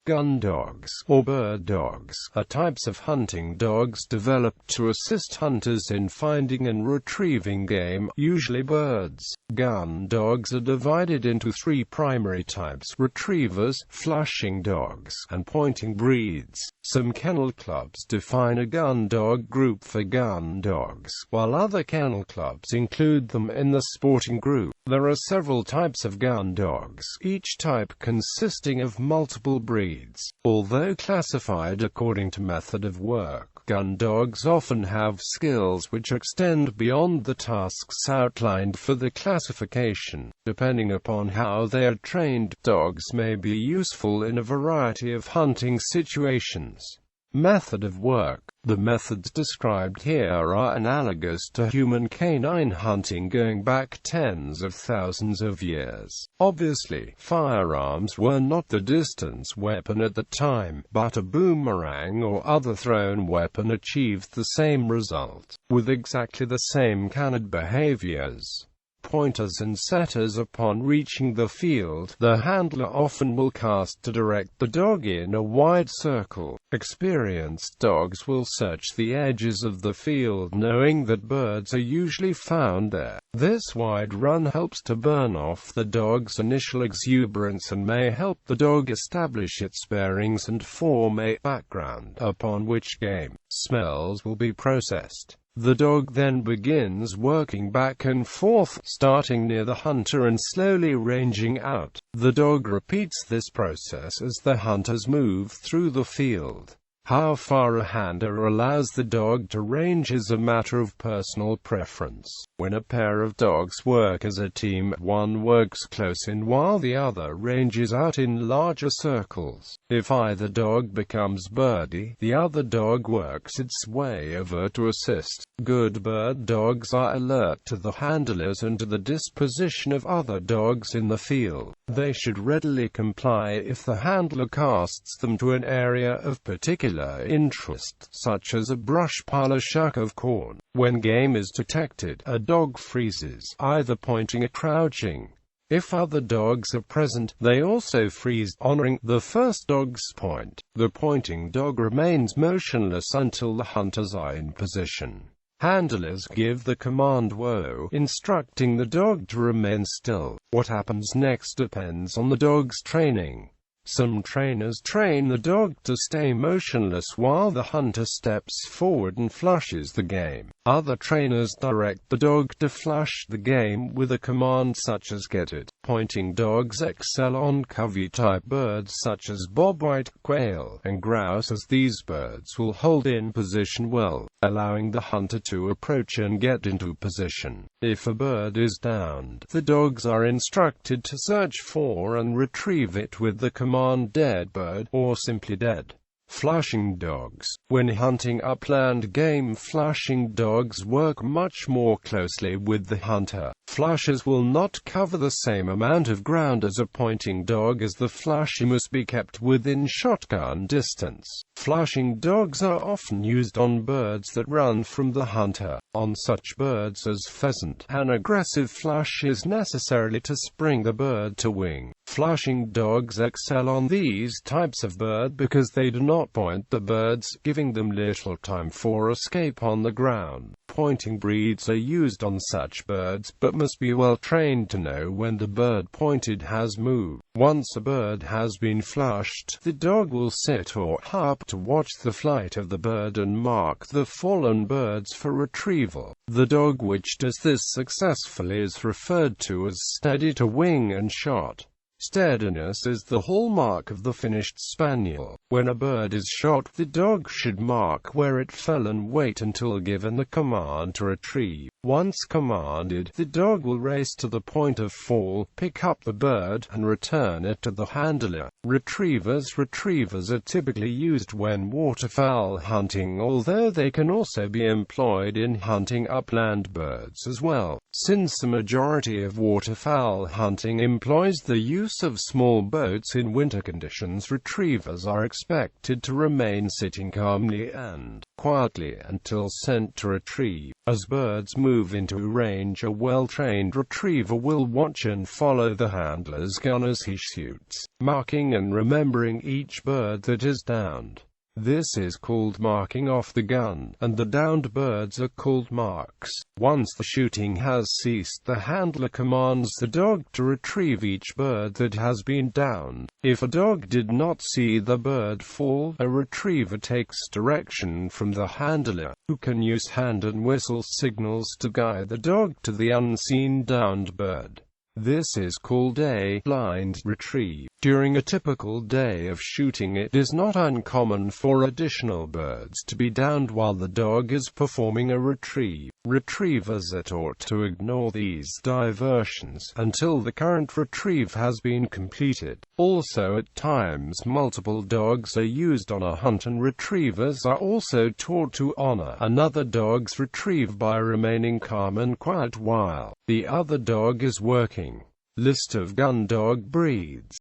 Gundogs, or bird dogs, are types of hunting dogs developed to assist hunters in finding and retrieving game, usually birds. Gun dogs are divided into three primary types: retrievers, flushing dogs, and pointing breeds. Some kennel clubs define a Gundog Group for gun dogs, while other kennel clubs include them in the Sporting Group. There are several types of gun dogs, each type consisting of multiple breeds. Although classified according to method of work, gun dogs often have skills which extend beyond the tasks outlined for the classification. Depending upon how they are trained, dogs may be useful in a variety of hunting situations. Method of work. The methods described here are analogous to human canine hunting going back tens of thousands of years. Obviously, firearms were not the distance weapon at the time, but a boomerang or other thrown weapon achieved the same result, with exactly the same canned behaviors. Pointers and setters. Upon reaching the field, the handler often will cast to direct the dog in a wide circle. Experienced dogs will search the edges of the field, knowing that birds are usually found there. This wide run helps to burn off the dog's initial exuberance and may help the dog establish its bearings and form a background upon which game smells will be processed. The dog then begins working back and forth, starting near the hunter and slowly ranging out. The dog repeats this process as the hunters move through the field. How far a handler allows the dog to range is a matter of personal preference. When a pair of dogs work as a team, one works close in while the other ranges out in larger circles. If either dog becomes birdie, the other dog works its way over to assist. Good bird dogs are alert to the handlers and to the disposition of other dogs in the field. They should readily comply if the handler casts them to an area of particular interest, such as a brush pile or shuck of corn. When game is detected, a dog freezes, either pointing or crouching. If other dogs are present, they also freeze, honoring the first dog's point. The pointing dog remains motionless until the hunters are in position. Handlers give the command "whoa," instructing the dog to remain still. What happens next depends on the dog's training. Some trainers train the dog to stay motionless while the hunter steps forward and flushes the game. Other trainers direct the dog to flush the game with a command such as "get it." Pointing dogs excel on covey-type birds such as bobwhite, quail, and grouse, as these birds will hold in position well, allowing the hunter to approach and get into position. If a bird is downed, the dogs are instructed to search for and retrieve it with the command "dead bird," or simply "dead." Flushing dogs. When hunting upland game, flushing dogs work much more closely with the hunter. Flushers will not cover the same amount of ground as a pointing dog, as the flusher must be kept within shotgun distance. Flushing dogs are often used on birds that run from the hunter. On such birds as pheasant, an aggressive flush is necessary to spring the bird to wing. Flushing dogs excel on these types of bird because they do not point the birds, giving them little time for escape on the ground. Pointing breeds are used on such birds, but must be well trained to know when the bird pointed has moved. Once a bird has been flushed, the dog will sit or hop to watch the flight of the bird and mark the fallen birds for retrieval. The dog which does this successfully is referred to as steady to wing and shot. Steadiness is the hallmark of the finished spaniel. When a bird is shot, the dog should mark where it fell and wait until given the command to retrieve. Once commanded, the dog will race to the point of fall, pick up the bird, and return it to the handler. Retrievers are typically used when waterfowl hunting, although they can also be employed in hunting upland birds as well. Since the majority of waterfowl hunting employs the use of small boats in winter conditions, retrievers are expected to remain sitting calmly and quietly until sent to retrieve. As birds move into range, a well-trained retriever will watch and follow the handler's gun as he shoots, marking and remembering each bird that is downed. This is called marking off the gun, and the downed birds are called marks. Once the shooting has ceased, the handler commands the dog to retrieve each bird that has been downed. If a dog did not see the bird fall, a retriever takes direction from the handler, who can use hand and whistle signals to guide the dog to the unseen downed bird. This is called a blind retrieve. During a typical day of shooting, it is not uncommon for additional birds to be downed while the dog is performing a retrieve. Retrievers are taught to ignore these diversions until the current retrieve has been completed. Also, at times multiple dogs are used on a hunt, and retrievers are also taught to honor another dog's retrieve by remaining calm and quiet while the other dog is working. List of Gundog breeds.